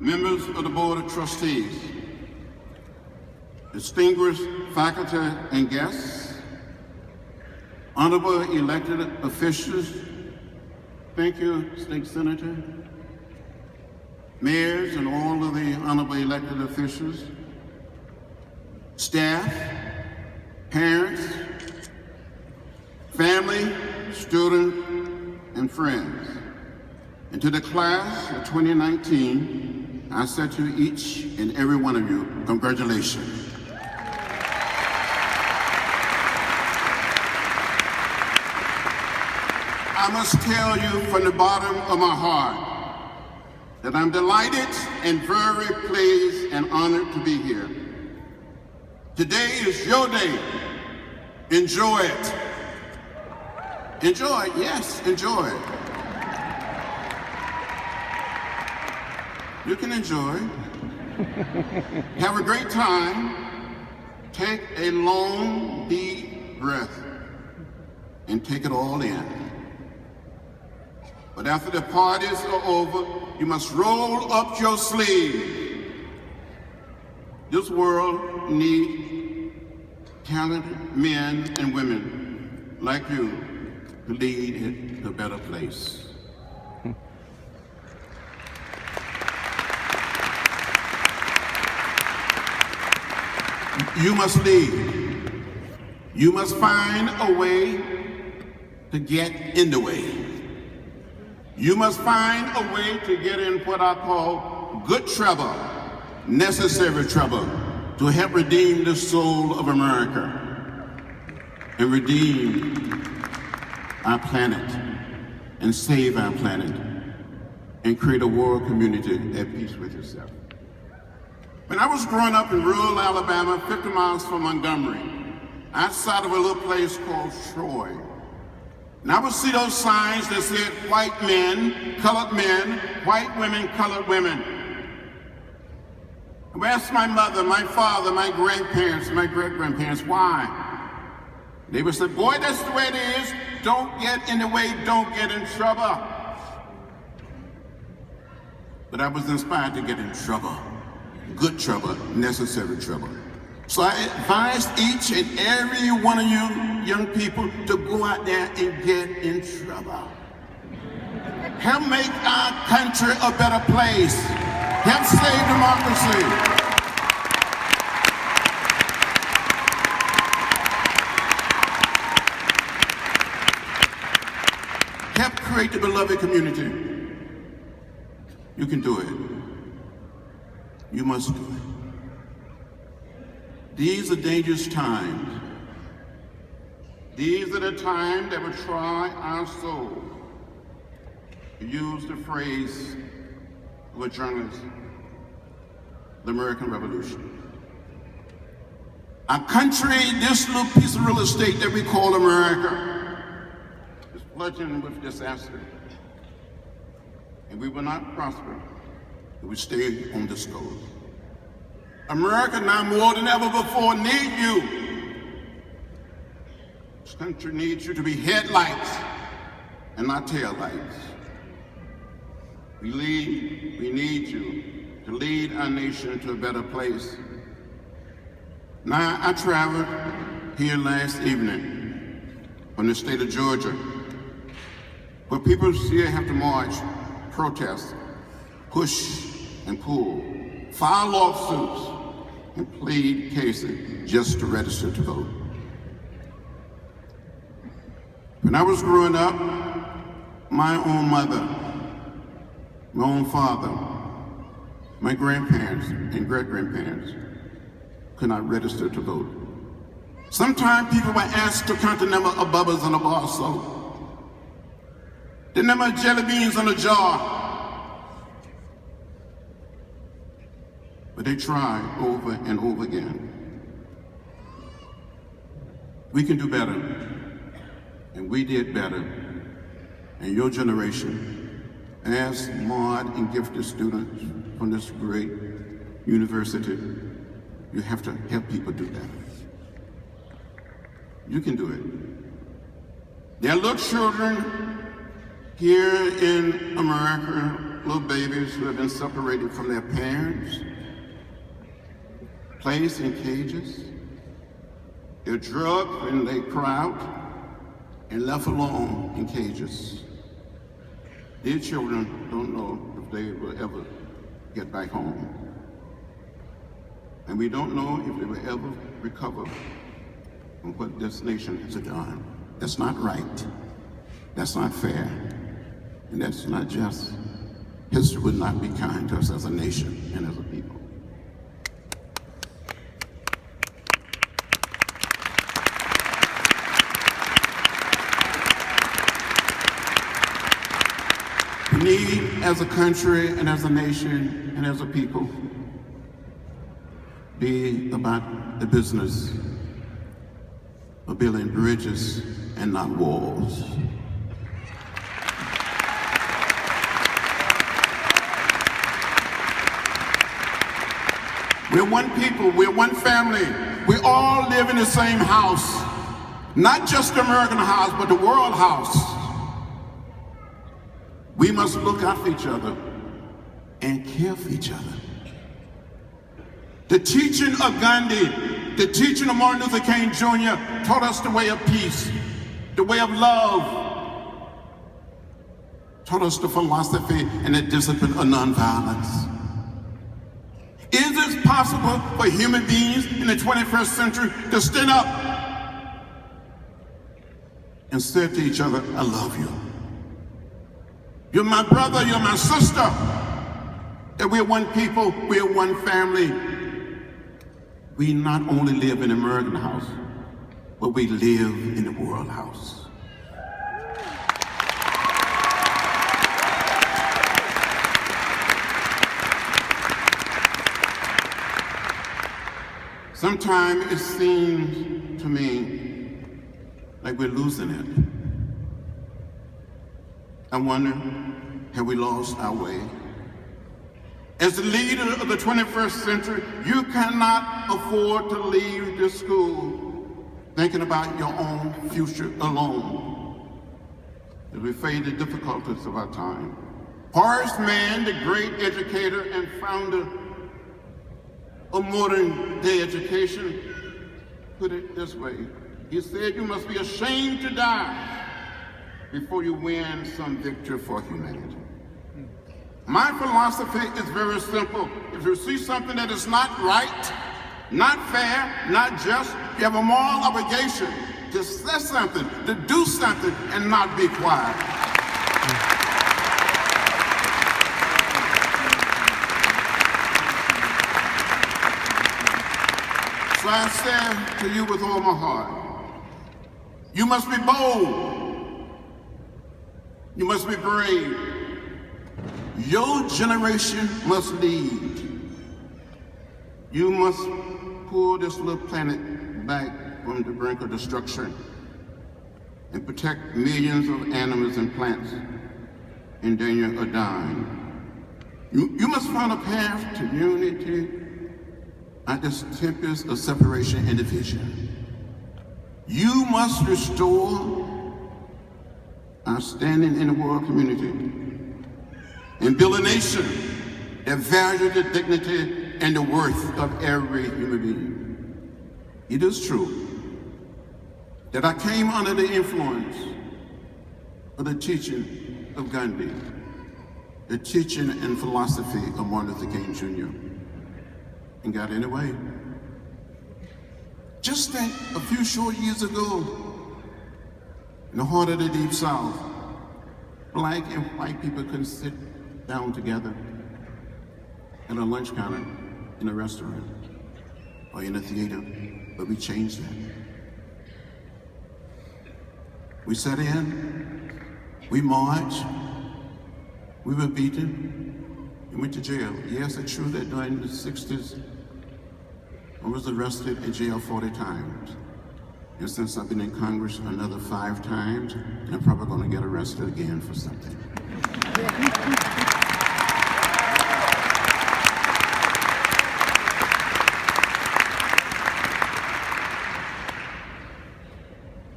members of the Board of Trustees, distinguished faculty and guests, honorable elected officials, thank you, State Senator, mayors and all of the honorable elected officials, staff, parents, family, students, and friends. And to the class of 2019, I say to each and every one of you, congratulations. I must tell you from the bottom of my heart that I'm delighted and very pleased and honored to be here. Today is your day. Enjoy it. Enjoy it, yes, enjoy it. You can enjoy. Have a great time. Take a long, deep breath and take it all in. But after the parties are over, you must roll up your sleeve. This world needs talented men and women like you to lead it to a better place. You must lead. You must find a way to get in the way. You must find a way to get in what I call good trouble, necessary trouble, to help redeem the soul of America and redeem our planet and save our planet and create a world community at peace with yourself. When I was growing up in rural Alabama, 50 miles from Montgomery, outside of a little place called Troy, and I would see those signs that said white men, white women, colored women. I would ask my mother, my father, my grandparents, my great-grandparents, why? They would say, boy, that's the way it is. Don't get in the way, don't get in trouble. But I was inspired to get in trouble. Good trouble, necessary trouble. So I advise each and every one of you young people to go out there and get in trouble. Help make our country a better place. Help save democracy. Help create the beloved community. You can do it. You must do it. These are dangerous times. These are the times that will try our soul. To use the phrase of a journalist, the American Revolution. Our country, this little piece of real estate that we call America, is plunging with disaster. And we will not prosper if we stay on this course. America now more than ever before needs you. This country needs you to be headlights and not taillights. We need you to lead our nation to a better place. Now, I traveled here last evening from the state of Georgia, where people still have to march, protest, push and pull, file lawsuits, and plead cases just to register to vote. When I was growing up, my own mother, my own father, my grandparents and great-grandparents could not register to vote. Sometimes people were asked to count the number of bubbles in a bar of soap, the number of jelly beans in a jar. But they tried over and over again. We can do better, and we did better. And your generation, as smart and gifted students from this great university, you have to help people do that. You can do it. There are little children here in America little babies who have been separated from their parents, placed in cages. They're drugged when they cry out and left alone in cages. Their children don't know if they will ever get back home. And we don't know if they will ever recover from what this nation has done. That's not right. That's not fair. And that's not just. History would not be kind to us as a nation and as a people. We need, as a country and as a nation and as a people, be about the business of building bridges and not walls. We're one people, we're one family. We all live in the same house, not just the American house, but the world house. We must look out for each other and care for each other. The teaching of Gandhi, the teaching of Martin Luther King Jr. taught us the way of peace, the way of love, taught us the philosophy and the discipline of nonviolence. Is it possible for human beings in the 21st century to stand up and say to each other, I love you. You're my brother, you're my sister. That we're one people, we're one family. We not only live in the American house, but we live in the world house. Sometimes it seems to me like we're losing it. I wonder, have we lost our way? As the leader of the 21st century, you cannot afford to leave this school thinking about your own future alone. As we face the difficulties of our time. Horace Mann, the great educator and founder of modern day education, put it this way. He said, you must be ashamed to die before you win some victory for humanity. My philosophy is very simple. If you see something that is not right, not fair, not just, you have a moral obligation to say something, to do something, and not be quiet. So I say to you with all my heart, you must be bold. You must be brave. Your generation must lead. You must pull this little planet back from the brink of destruction and protect millions of animals and plants in danger of dying. You must find a path to unity at this tempest of separation and division. You must restore our standing in the world community and build a nation that values the dignity and the worth of every human being. It is true that I came under the influence of the teaching of Gandhi, the teaching and philosophy of Martin Luther King Jr., and got in the way. Just think, a few short years ago, in the heart of the Deep South, black and white people couldn't sit down together at a lunch counter in a restaurant or in a theater, but we changed that. We sat in, we marched, we were beaten, and went to jail. Yes, it's true that during the 60s, I was arrested and jailed 40 times. And since I've been in Congress another 5 times, and I'm probably going to get arrested again for something.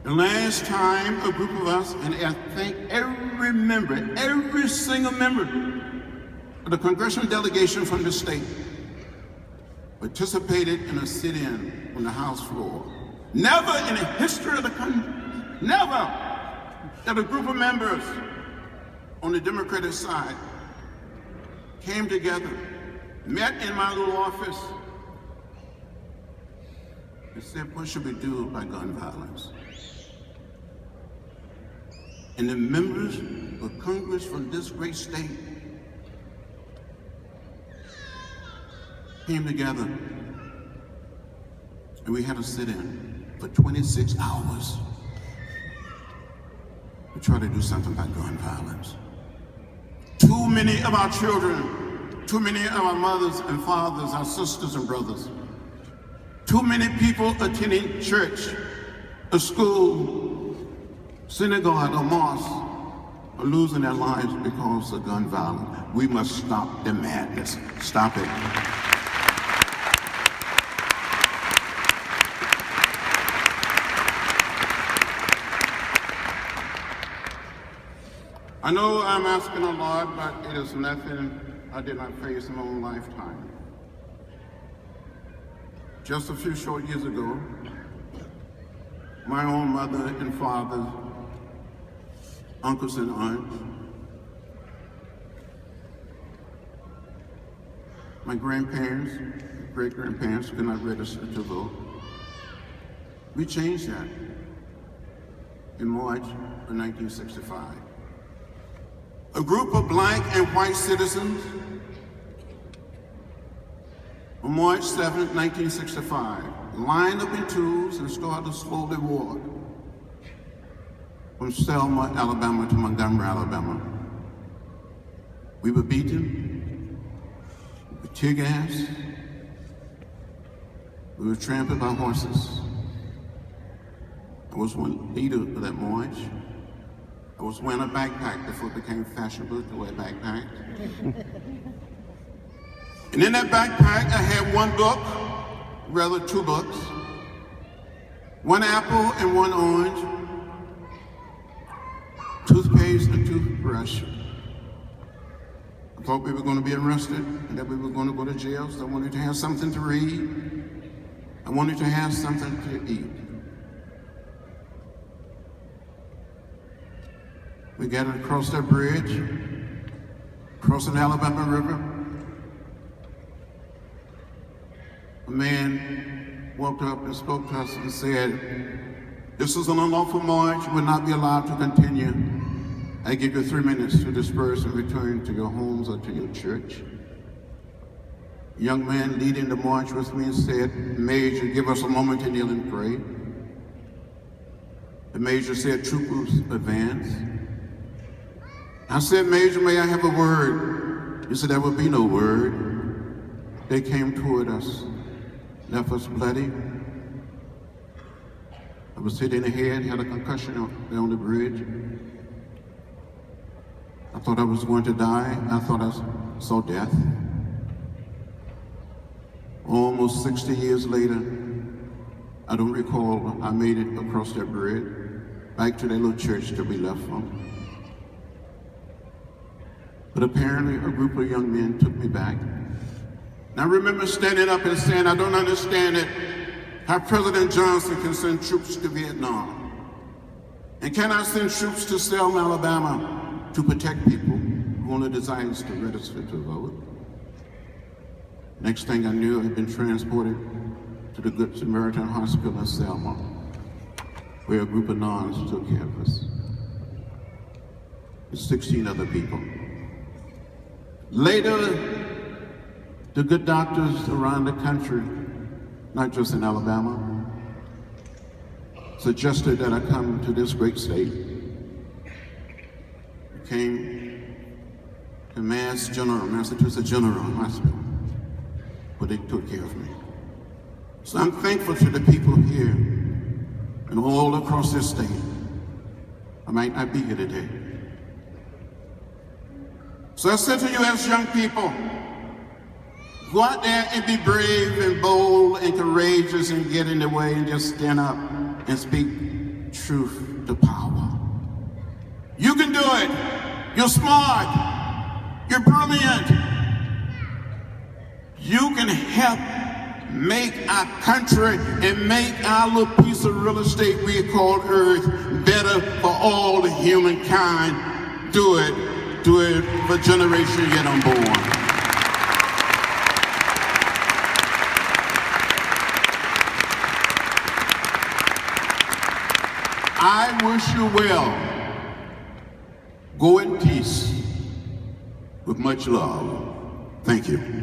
The last time a group of us, and I thank every member, every single member the congressional delegation from the state participated in a sit-in on the House floor. Never in the history of the country, never that a group of members on the Democratic side came together, met in my little office, and said, what should we do about gun violence? And the members of Congress from this great state came together, and we had to sit in for 26 hours to try to do something about gun violence. Too many of our children, too many of our mothers and fathers, our sisters and brothers, too many people attending church, a school, synagogue, or mosque are losing their lives because of gun violence. We must stop the madness. Stop it. I know I'm asking a lot, but it is nothing I did not face in my own lifetime. Just a few short years ago, my own mother and father, uncles and aunts, my grandparents, great-grandparents could not register to vote. We changed that in March of 1965. A group of black and white citizens on March 7, 1965, lined up in twos and started to slowly walk from Selma, Alabama to Montgomery, Alabama. We were beaten with tear gas. We were trampled by horses. I was one leader of that march. I was wearing a backpack before it became fashionable to wear a backpack. And in that backpack, I had one book, rather two books, one apple and one orange, toothpaste and toothbrush. I thought we were going to be arrested and that we were going to go to jail, so I wanted to have something to read. I wanted to have something to eat. We gathered across that bridge, crossing the Alabama River. A man walked up and spoke to us and said, "This is an unlawful march, you will not be allowed to continue. I give you 3 minutes to disperse and return to your homes or to your church." A young man leading the march with me said, "Major, give us a moment to kneel and pray." The major said, "Troopers, advance." I said, "Major, may I have a word?" He said, "There will be no word." They came toward us, left us bloody. I was hit in the head, had a concussion on the bridge. I thought I was going to die. I thought I saw death. Almost 60 years later, I don't recall I made it across that bridge, back to that little church that we left from. But apparently a group of young men took me back. And I remember standing up and saying, "I don't understand it, how President Johnson can send troops to Vietnam. And can I send troops to Selma, Alabama to protect people who only desires to register to vote?" Next thing I knew, I had been transported to the Good Samaritan Hospital in Selma, where a group of nuns took care of us. With 16 other people. Later, the good doctors around the country, not just in Alabama, suggested that I come to this great state. I came to Massachusetts General Hospital, where they took care of me. So I'm thankful to the people here and all across this state. I might not be here today. So I said to you as young people, go out there and be brave and bold and courageous and get in the way and just stand up and speak truth to power. You can do it. You're smart. You're brilliant. You can help make our country and make our little piece of real estate we call Earth better for all the humankind. Do it for generations yet unborn. I wish you well. Go in peace with much love. Thank you.